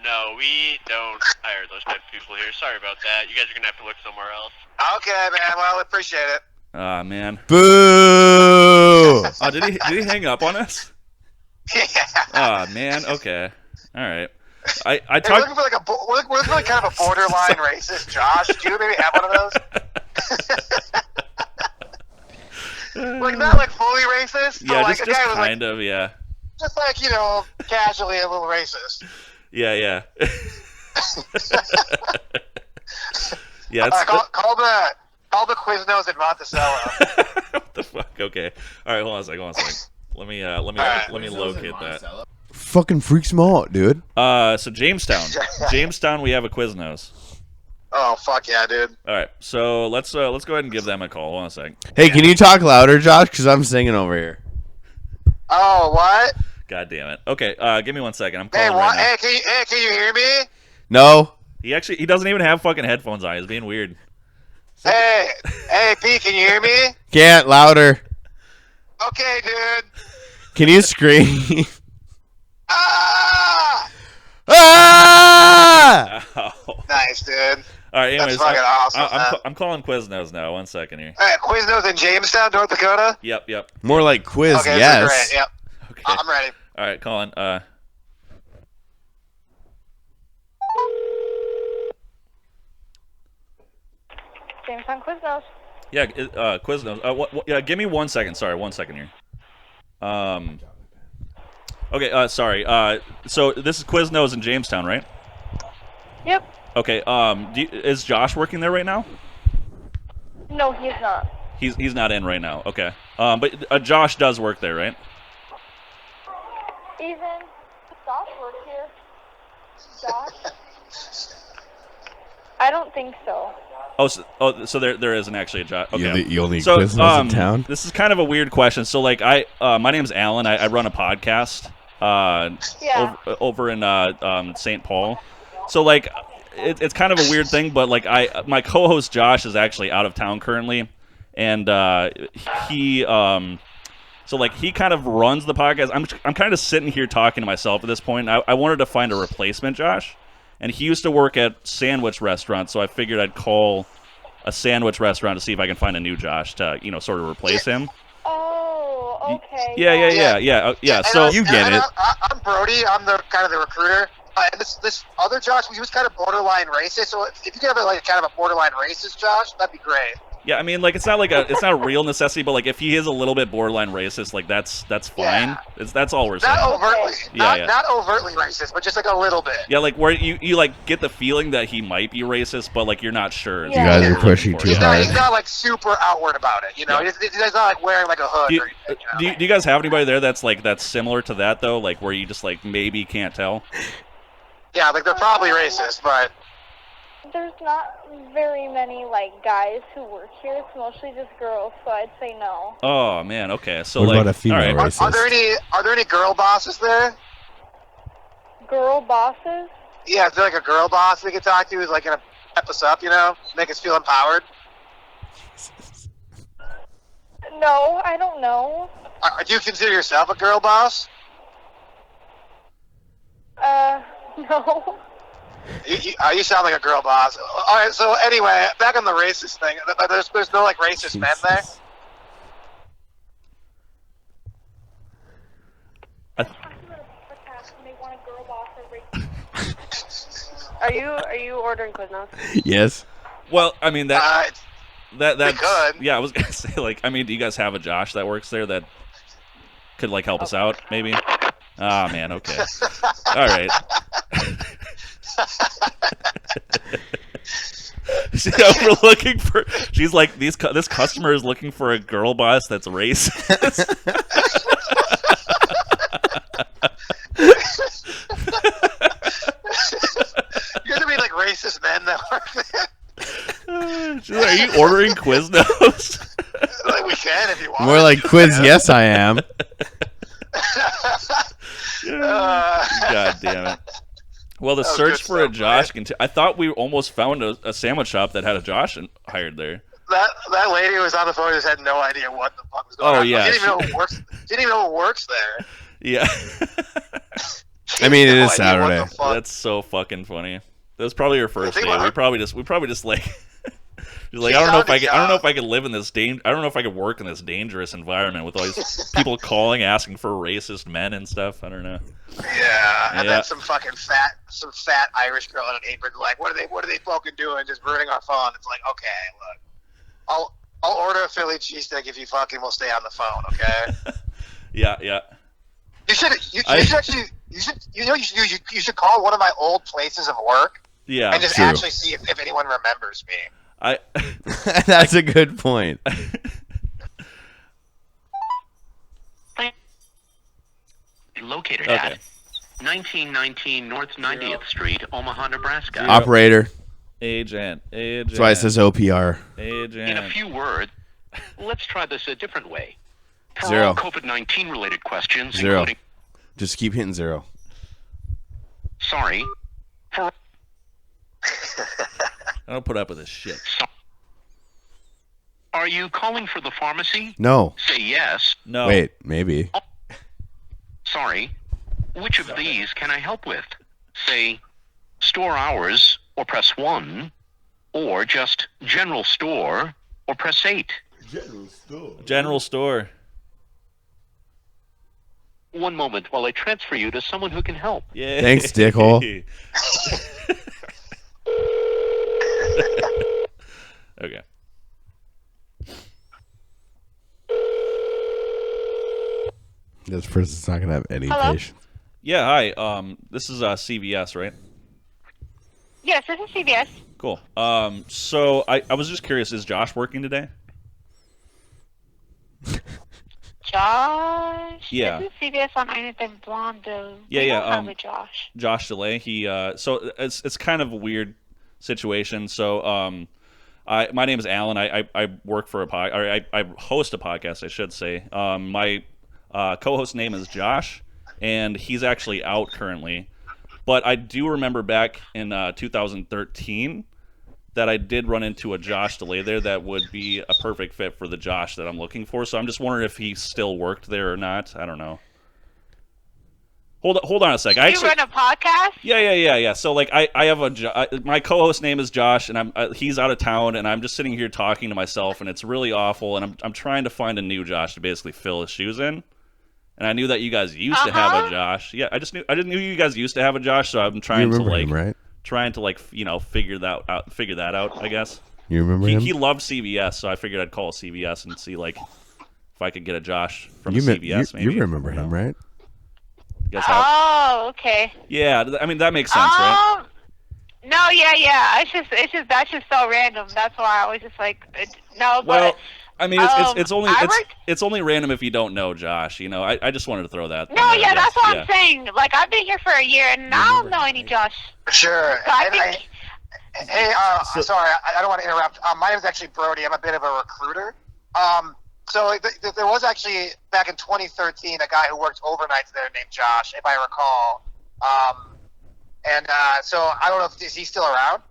No, we don't hire those type of people here. Sorry about that. You guys are gonna have to look somewhere else. Okay, man. Well, appreciate it. Ah, man. Boo! Oh, did he hang up on us? Yeah. Ah, man. Okay. All right. I We're talked. looking for like we're looking for like kind of a borderline racist Josh. Do you maybe have one of those? Like not like fully racist, but Yeah, like just a guy who's like kind of. Yeah. just like casually a little racist. Yeah. Yeah. Yeah. All right, call the Quiznos in Monticello. What the fuck? Okay. All right. Hold on a second. Let me locate that. Fucking freaks me out, dude. So Jamestown, we have a Quiznos. Oh fuck yeah, dude. All right. So let's go ahead and give them a call. Hold on a second. Hey, can you talk louder, Josh? Because I'm singing over here. Oh what? God damn it. Okay. Give me 1 second. I'm Hey, calling what? right now. Hey, can you hear me? No. He doesn't even have fucking headphones on. He's being weird. Hey, Pete, can you hear me? Can't louder. Okay, dude. Can you scream? Ah! Ah! Ow. Nice, dude. All right. Anyways, That's fucking awesome. I'm calling Quiznos now. 1 second here. All right, Quiznos in Jamestown, North Dakota. Yep. More like quiz, Okay, yes. great. Yep. Okay. I'm ready. All right. Calling. Jamestown Quiznos. Yeah. Quiznos. Yeah. Give me 1 second. Sorry. 1 second here. Okay. Sorry. So this is Quiznos in Jamestown, right? Yep. Okay. Is Josh working there right now? No, he's not. He's not in right now. Okay. But Josh does work there, right? Ethan, Josh works here. Josh? I don't think so. So there isn't actually a Josh. Okay. You only So Quiznos in town? this is kind of a weird question. So like my name's Alan. I run a podcast. Yeah. Over in St. Paul. So like it's kind of a weird thing, but like my co-host Josh is actually out of town currently, and he so like he kind of runs the podcast. I'm kind of sitting here talking to myself at this point. I wanted to find a replacement Josh, and he used to work at sandwich restaurants, so I figured I'd call a sandwich restaurant to see if I can find a new Josh to sort of replace him. Oh, okay. Yeah. So You get it. I'm Brody. I'm the kind of the recruiter. And this other Josh, he was kind of borderline racist. So if you could have like kind of a borderline racist Josh, that'd be great. yeah, I mean, like it's not a real necessity, but like if he is a little bit borderline racist, like that's fine. Yeah. That's all we're saying. Not overtly, Yeah. not overtly racist, but just like a little bit. Yeah, like where you like get the feeling that he might be racist, but like you're not sure. You You guys are pushing too He's hard. not like super outward about it, Yeah. He's not like wearing like a hood. Do you, or anything, do you guys have anybody there that's similar to that though, like where you just like maybe can't tell? Yeah, like they're probably racist, but There's not very many guys who work here. It's mostly just girls, so I'd say no. Oh man, okay. So What like, about a female all right. race? are there any girl bosses there? Girl bosses? Yeah, is there like a girl boss we could talk to who's like gonna pep us up, make us feel empowered? No, I don't know. Do you consider yourself a girl boss? No. You sound like a girl boss. All right, so anyway, back on the racist thing. There's no racist men there. Are you ordering Quiznos? Yes. Well, I mean that that's could. yeah. I was gonna say I mean, do you guys have a Josh that works there that could help us out maybe? Ah man, okay, all right. We're looking for. She's like this customer is looking for a girl boss that's racist. You're gonna be like racist men that work there. She's like, are you ordering Quiznos? Like we can if you want. More like quiz, yes, I am. God damn it. Well, the That was search good for a stuff, Josh I thought we almost found a sandwich shop that had a Josh hired there. That lady who was on the phone just had no idea what the fuck was going on. Oh, yeah, She didn't even know who works. Didn't even know who works there. Yeah. I mean, it No is idea what Saturday. the fuck. That's so fucking funny. That was probably her first think day. about We it. probably just like she's like, She I don't know if I sounded can, I don't know young. if I can live in this I don't know if I could work in this dangerous environment with all these people calling asking for racist men and stuff. I don't know. Yeah, and Yeah. then some fat Irish girl in an apron, like, what are they fucking doing? Just ruining our phone. It's like, okay, look, I'll order a Philly cheesesteak if you fucking will stay on the phone, okay? Yeah. You should actually you should call one of my old places of work Yeah. and just True. actually see if anyone remembers me. I That's a good point. Located Okay. at 1919 North 90th Street, Omaha, Nebraska. Operator. agent. That's why it says OPR. In a few words, let's try this a different way. For Zero. all COVID-19 related questions, Zero. including, Just keep hitting 0. sorry, for I don't put up with this shit. are you calling for the pharmacy? No. Say yes. No. Wait, maybe. Sorry. Which of these can I help with? Say, store hours, or press 1, or just general store, or press 8. General store. One moment while I transfer you to someone who can help. Yeah. Thanks, dickhole. Okay. This person's not gonna have any Hello? patience. Yeah, hi. This is CVS, right? Yes, this is CBS. Cool. So I was just curious, is Josh working today? Josh? Yeah. This is CBS on anything Blondo. Yeah, We yeah, don't have a Josh. Josh DeLay. He so it's kind of a weird situation. So my name is Alan. I work for I host a podcast, I should say. My co-host name is Josh, and he's actually out currently. But I do remember back in 2013 that I did run into a Josh DeLay there that would be a perfect fit for the Josh that I'm looking for. So I'm just wondering if he still worked there or not. I don't know. Hold on a sec. You run a podcast? Yeah. So like I have my co-host name is Josh, and he's out of town, and I'm just sitting here talking to myself, and it's really awful, and I'm trying to find a new Josh to basically fill his shoes in. And I knew that you guys used to have a Josh. Yeah, I just knew you guys used to have a Josh, so I'm trying You to remember like him, right? figure that out, I guess. You remember him? He loved CVS, so I figured I'd call CVS and see like if I could get a Josh from you, CVS. Maybe you remember him, right? You guys have- Oh, okay. Yeah, I mean that makes sense, right? No, yeah. It's just that's just so random. That's why I was just like, no, Well, but I mean, it's only random if you don't know Josh. You know, I just wanted to throw that. no, yeah, that's what I'm saying. Like I've been here for a year and I don't know any Josh. Sure. So I think. Sorry, I don't want to interrupt. My name is actually Brody. I'm a bit of a recruiter. So there was actually, back in 2013, a guy who worked overnights there named Josh, if I recall. So I don't know if is he still around?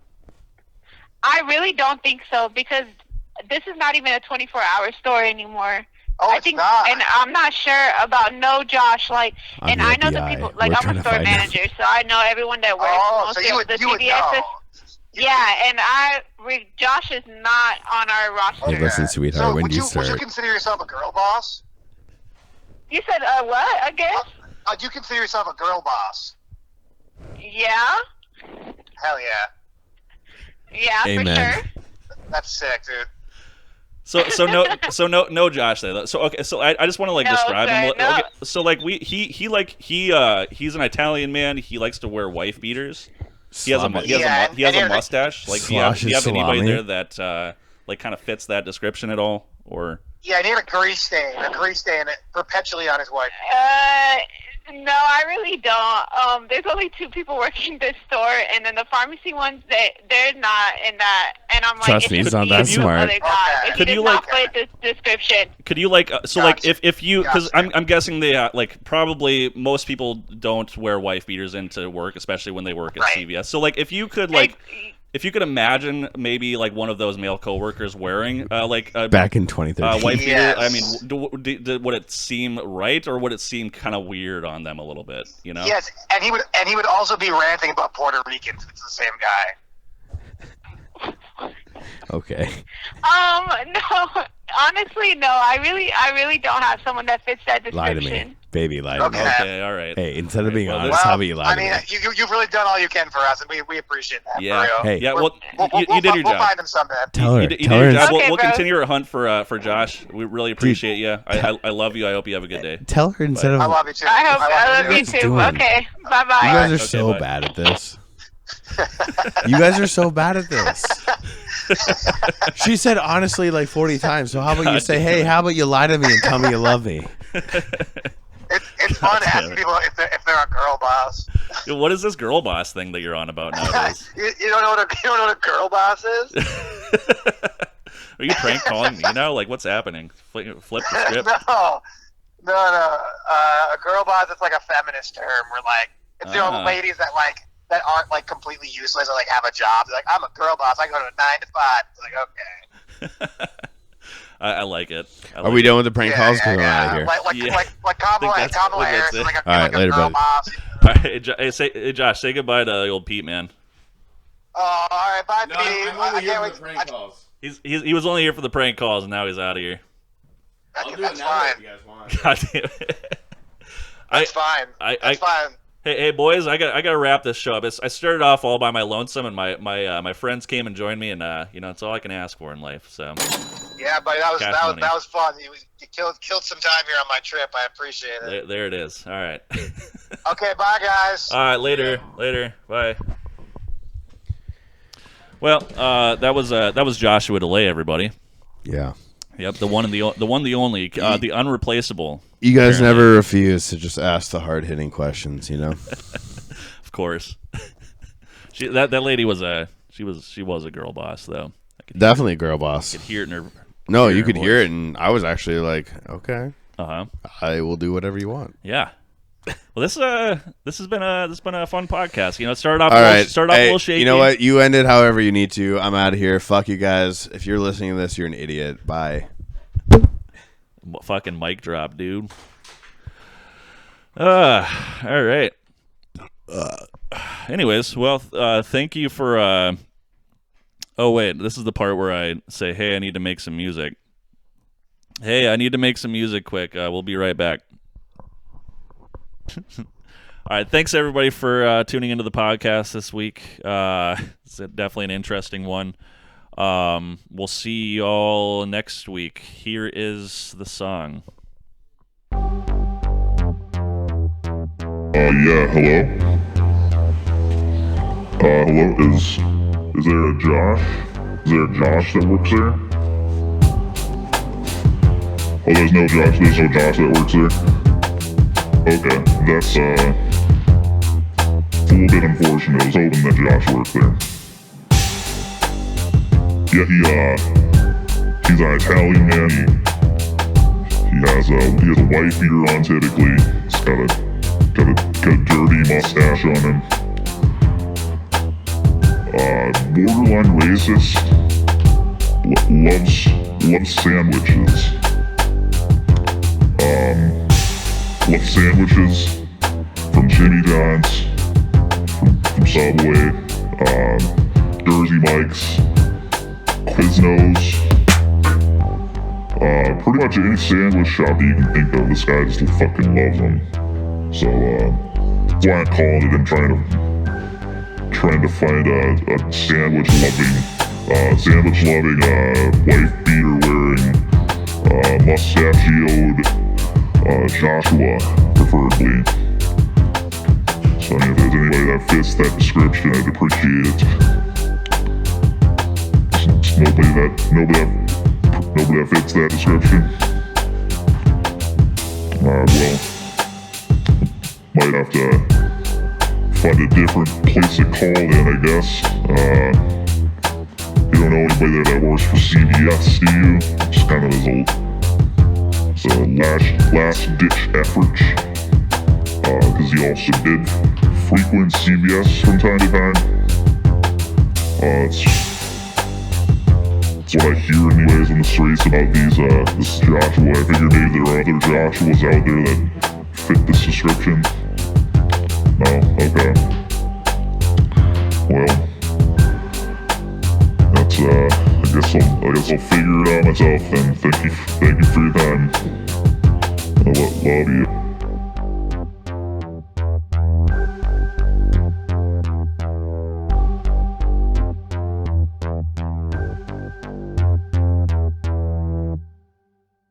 I really don't think so because this is not even a 24-hour store anymore. Oh, I think, and I'm not sure about no Josh. Like, I'm and the I know the FBI. people. Like, We're I'm trying a to store find out. manager, so I know everyone that works. Oh, so mostly you with would the know. CVS. Yeah, and Josh is not on our roster. Hey, listen, sweetheart, So when would do you would you start? consider yourself a girl boss? You said what? I guess. Do you consider yourself a girl boss? Yeah. Hell yeah. Yeah, Amen. for sure. That's sick, dude. So no Josh there. So okay, so I just want to like No, describe him. sir, no. Okay, so like he's an Italian man. He likes to wear wife beaters. He has a mustache. Like do you have anybody salami. there that like kind of fits that description at all, or? Yeah, I need a grease stain perpetually on his wife. No, I really don't. There's only 2 people working this store, and then the pharmacy ones, they're not in that. And I'm like, Trust it me, should he's not be that the smart. other guy. Okay. If Could he you, does not like- fit this description. Could you like so like Gotcha. if you because Gotcha. I'm guessing they like probably most people don't wear wife beaters into work, especially when they work at Right. CVS. So like if you could like if you could imagine maybe like one of those male coworkers wearing like a Back in 2013. white beater, Yes. I mean, would it seem right or would it seem kind of weird on them a little bit? You know? Yes, and he would also be ranting about Puerto Ricans. It's the same guy. Okay. No, honestly, no. I really don't have someone that fits that Lie description. to me. Baby, lie to me. Okay. Okay, all right. Hey, instead of being Well, honest, how about you lie I to mean, me? you've really done all you can for us, and we appreciate that. Yeah. For real. Hey. Yeah. We're- Well, you did your we'll job. find him someday. Tell her. You did Tell your her. job. Okay, We'll bro. continue our hunt for Josh. We really appreciate you. I love you. I hope you have a good day. Tell her instead of. I love you too. I love you guys too. doing? Okay, bye bye. You guys are Okay, so bye. bad at this. You guys are so bad at this. She said honestly like 40 times. So how about you say, hey, how about you lie to me and tell me you love me? It's fun asking people if they're a girl boss. What is this girl boss thing that you're on about nowadays? You don't know what a girl boss is? Are you prank calling me now? Like, what's happening? Flip the script. No. A girl boss is like a feminist term. Where like it's ladies that aren't like completely useless or like have a job. They're like, I'm a girl boss. I go to 9 to 5. It's like, okay. I like it. Are we done with the prank calls? Because I'm out of here. Like Kamala I think Kamala that's Harris is it. like a, All right, like a later, girl buddy. boss. All right, hey, Josh, say goodbye to old Pete, man. Oh, all right, bye, Pete. I can't wait. calls. He was only here for the prank calls, and now he's out of here. That's fine. you guys want. God damn it. That's fine. That's fine. Hey, boys, I gotta wrap this show up. I started off all by my lonesome, and my friends came and joined me, and it's all I can ask for in life. So Yeah, buddy, that money. was fun. You killed some time here on my trip. I appreciate it. there it is. All right. Okay, bye, guys. All right, later, bye. Well, that was Joshua DeLay, everybody. Yeah. Yep, the one, the only, the unreplaceable. You guys Apparently. never refuse to just ask the hard hitting questions, you know? Of course. That lady was she was a girl boss though. Definitely a girl boss. I could hear it in her. No, hear you her could voice. hear it, and I was actually like, okay, Uh-huh. I will do whatever you want. Yeah. Well, this has been a fun podcast. It started off All right. a little shaky. You know what? You end it however you need to. I'm out of here. Fuck you guys. If you're listening to this, you're an idiot. Bye. Fucking mic drop, dude. All right. Anyways, well, thank you for. Oh wait, this is the part where I say, "Hey, I need to make some music." Hey, I need to make some music quick. We'll be right back. All right, thanks everybody for tuning into the podcast this week. It's definitely an interesting one. We'll see y'all next week. Here is the song. Yeah, hello? Hello, is there a Josh? Is there a Josh that works there? Oh, there's no Josh that works there? Okay, that's, a little bit unfortunate. I was hoping that Josh worked there. Yeah, he's an Italian man. He has a wife beater on typically. He's got a dirty mustache on him. Borderline racist. Loves sandwiches. Loves sandwiches from Jimmy John's, from Subway, Jersey Mike's, Quiznos. Pretty much any sandwich shop that you can think of, this guy just fucking loves them. So, that's why I'm calling it and trying to find a sandwich-loving, wife beater-wearing, mustachioed, Joshua, preferably. So, if there's anybody that fits that description, I'd appreciate it. Nobody that fits that description. Well, might have to find a different place to call in, I guess. You don't know anybody that works for CVS, do you? Just kind of as a last-ditch effort. Because he also did frequent CVS from time to time. It's what I hear anyways on the streets about this Joshua. I figured maybe there are other Joshuas out there that fit this description. No? Okay. Well, that's I guess I'll figure it out myself then. Thank you for your time. I love you.